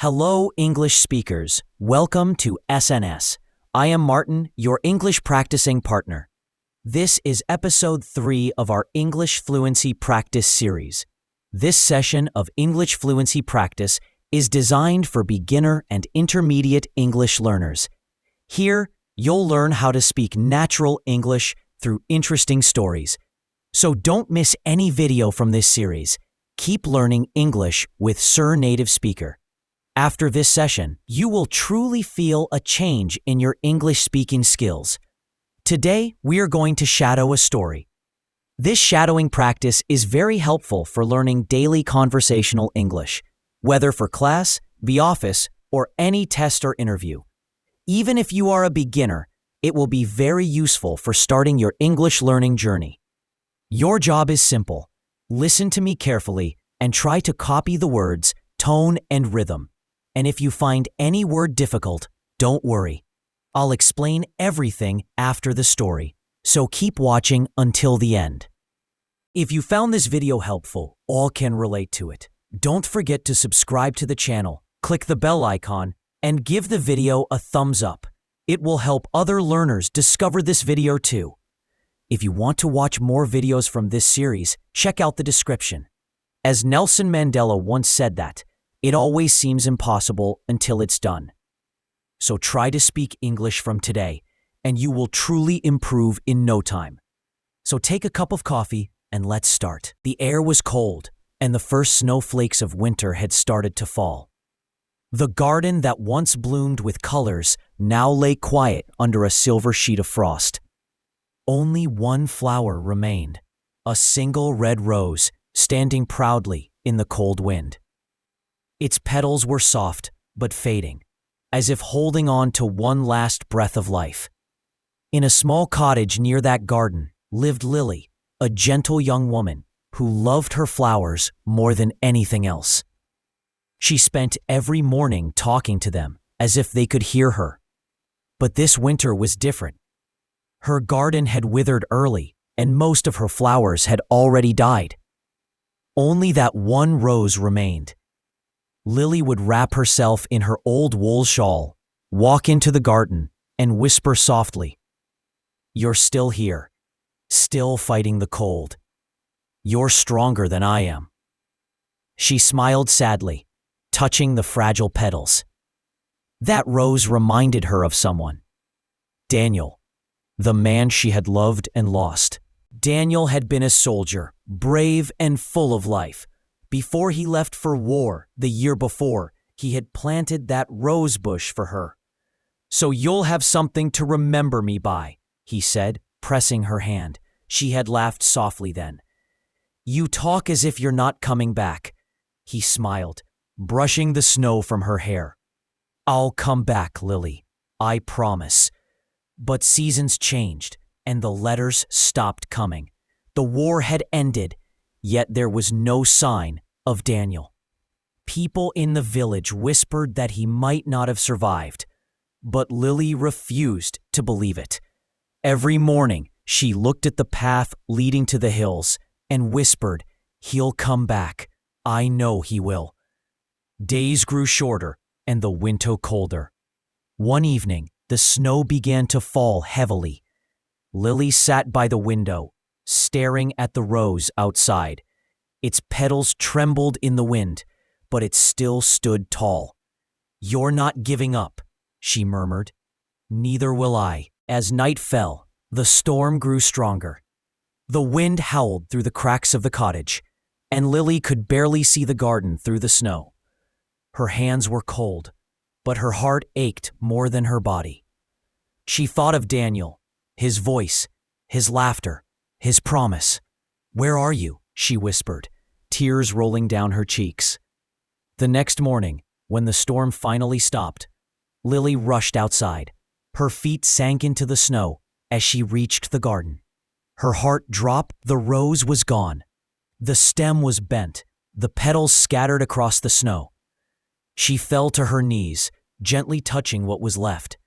Hello, English speakers. Welcome to SNS. I am Martin, your English practicing partner. This is episode 3 of our English Fluency Practice series. This session of English Fluency Practice is designed for beginner and intermediate English learners. Here, you'll learn how to speak natural English through interesting stories. So don't miss any video from this series. Keep learning English with Sir Native Speaker. After this session, you will truly feel a change in your English speaking skills. Today, we are going to shadow a story. This shadowing practice is very helpful for learning daily conversational English, whether for class, the office, or any test or interview. Even if you are a beginner, it will be very useful for starting your English learning journey. Your job is simple. Listen to me carefully and try to copy the words, tone, and rhythm. And if you find any word difficult, don't worry. I'll explain everything after the story, so keep watching until the end. If you found this video helpful, all can relate to it. Don't forget to subscribe to the channel, click the bell icon, and give the video a thumbs up. It will help other learners discover this video too. If you want to watch more videos from this series, check out the description. As Nelson Mandela once said that, it always seems impossible until it's done. So try to speak English from today, and you will truly improve in no time. So take a cup of coffee and let's start. The air was cold, and the first snowflakes of winter had started to fall. The garden that once bloomed with colors now lay quiet under a silver sheet of frost. Only one flower remained, a single red rose standing proudly in the cold wind. Its petals were soft but fading, as if holding on to one last breath of life. In a small cottage near that garden lived Lily, a gentle young woman who loved her flowers more than anything else. She spent every morning talking to them as if they could hear her. But this winter was different. Her garden had withered early, and most of her flowers had already died. Only that one rose remained. Lily would wrap herself in her old wool shawl, walk into the garden, and whisper softly, "You're still here, still fighting the cold. You're stronger than I am." She smiled sadly, touching the fragile petals. That rose reminded her of someone. Daniel, the man she had loved and lost. Daniel had been a soldier, brave and full of life. Before he left for war the year before, he had planted that rose bush for her. "So you'll have something to remember me by," he said, pressing her hand. She had laughed softly then. "You talk as if you're not coming back." He smiled, brushing the snow from her hair. "I'll come back, Lily. I promise." But seasons changed, and the letters stopped coming. The war had ended, yet there was no sign of Daniel. People in the village whispered that he might not have survived, but Lily refused to believe it. Every morning, she looked at the path leading to the hills and whispered, "He'll come back. I know he will." Days grew shorter and the winter colder. One evening, the snow began to fall heavily. Lily sat by the window, staring at the rose outside. Its petals trembled in the wind, but it still stood tall. "You're not giving up," she murmured. "Neither will I." As night fell, the storm grew stronger. The wind howled through the cracks of the cottage, and Lily could barely see the garden through the snow. Her hands were cold, but her heart ached more than her body. She thought of Daniel, his voice, his laughter, his promise. "Where are you?" she whispered, tears rolling down her cheeks. The next morning, when the storm finally stopped, Lily rushed outside. Her feet sank into the snow as she reached the garden. Her heart dropped. The rose was gone. The stem was bent, the petals scattered across the snow. She fell to her knees, gently touching what was left.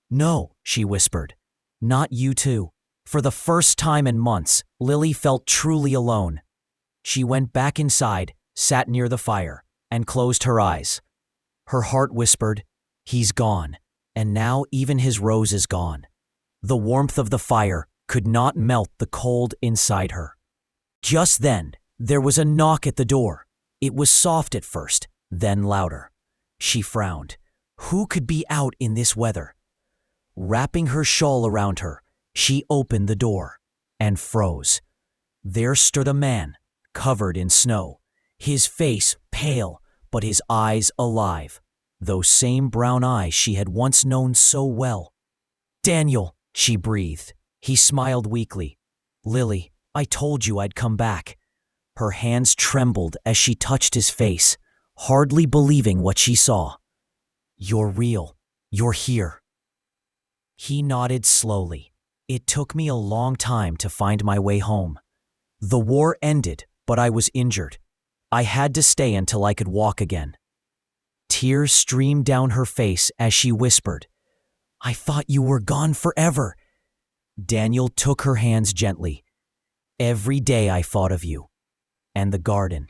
"No," she whispered, "not you too." For the first time in months, Lily felt truly alone. She went back inside, sat near the fire, and closed her eyes. Her heart whispered, "He's gone, and now even his rose is gone." The warmth of the fire could not melt the cold inside her. Just then, there was a knock at the door. It was soft at first, then louder. She frowned. Who could be out in this weather? Wrapping her shawl around her, she opened the door and froze. There stood a man, covered in snow, his face pale, but his eyes alive, those same brown eyes she had once known so well. "Daniel," she breathed. He smiled weakly. "Lily, I told you I'd come back." Her hands trembled as she touched his face, hardly believing what she saw. "You're real. You're here." He nodded slowly. "It took me a long time to find my way home. The war ended, but I was injured. I had to stay until I could walk again." Tears streamed down her face as she whispered, "I thought you were gone forever." Daniel took her hands gently. "Every day I thought of you. And the garden.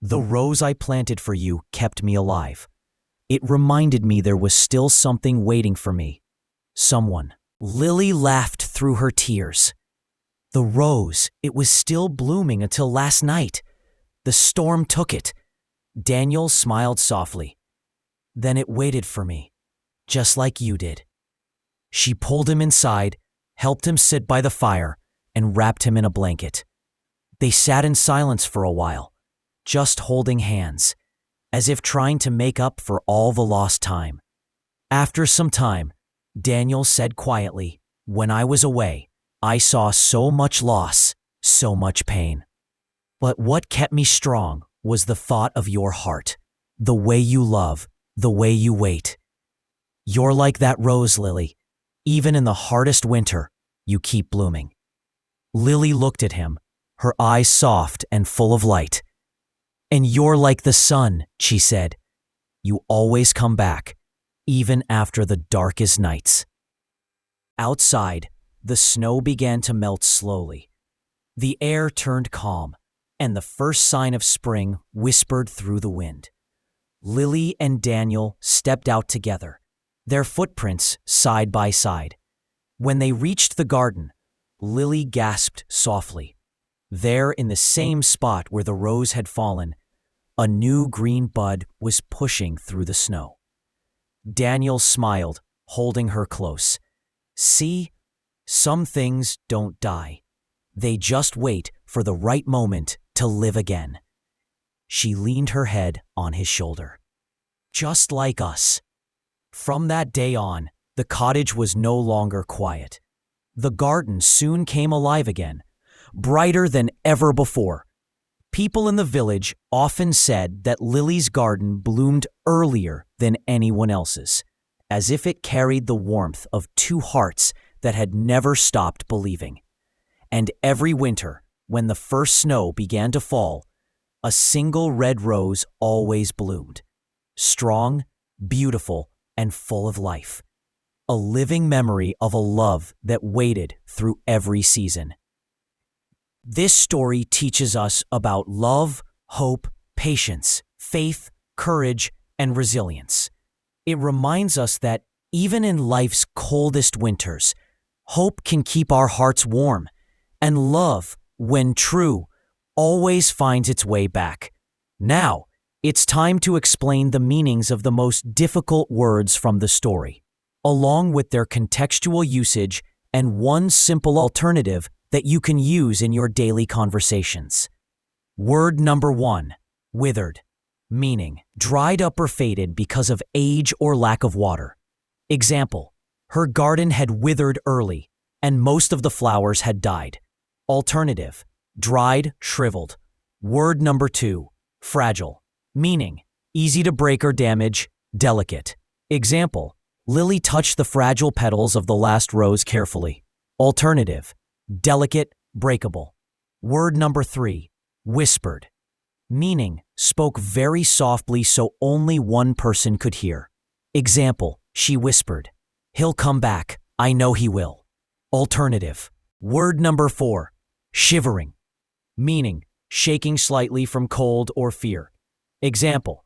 The rose I planted for you kept me alive. It reminded me there was still something waiting for me. Someone." Lily laughed through her tears. "The rose, it was still blooming until last night. The storm took it." Daniel smiled softly. "Then it waited for me, just like you did." She pulled him inside, helped him sit by the fire, and wrapped him in a blanket. They sat in silence for a while, just holding hands, as if trying to make up for all the lost time. After some time, Daniel said quietly, "When I was away, I saw so much loss, so much pain. But what kept me strong was the thought of your heart, the way you love, the way you wait. You're like that rose, Lily. Even in the hardest winter, you keep blooming." Lily looked at him, her eyes soft and full of light. "And you're like the sun," she said. "You always come back, even after the darkest nights." Outside, the snow began to melt slowly. The air turned calm, and the first sign of spring whispered through the wind. Lily and Daniel stepped out together, their footprints side by side. When they reached the garden, Lily gasped softly. There, in the same spot where the rose had fallen, a new green bud was pushing through the snow. Daniel smiled, holding her close. "See, some things don't die. They just wait for the right moment to live again." She leaned her head on his shoulder. "Just like us." From that day on, the cottage was no longer quiet. The garden soon came alive again, brighter than ever before. People in the village often said that Lily's garden bloomed earlier than anyone else's, as if it carried the warmth of two hearts that had never stopped believing. And every winter, when the first snow began to fall, a single red rose always bloomed, strong, beautiful, and full of life. A living memory of a love that waited through every season. This story teaches us about love, hope, patience, faith, courage, and resilience. It reminds us that even in life's coldest winters, hope can keep our hearts warm, and love, when true, always finds its way back. Now, it's time to explain the meanings of the most difficult words from the story, along with their contextual usage and one simple alternative that you can use in your daily conversations. Word number 1, withered, meaning dried up or faded because of age or lack of water. Example, her garden had withered early, and most of the flowers had died. Alternative, dried, shriveled. Word number 2, fragile, meaning easy to break or damage, delicate. Example, Lily touched the fragile petals of the last rose carefully. Alternative, delicate, breakable. Word number 3, whispered, meaning spoke very softly so only one person could hear. Example, she whispered, "He'll come back, I know he will." Alternative, word number 4, shivering, meaning shaking slightly from cold or fear. Example,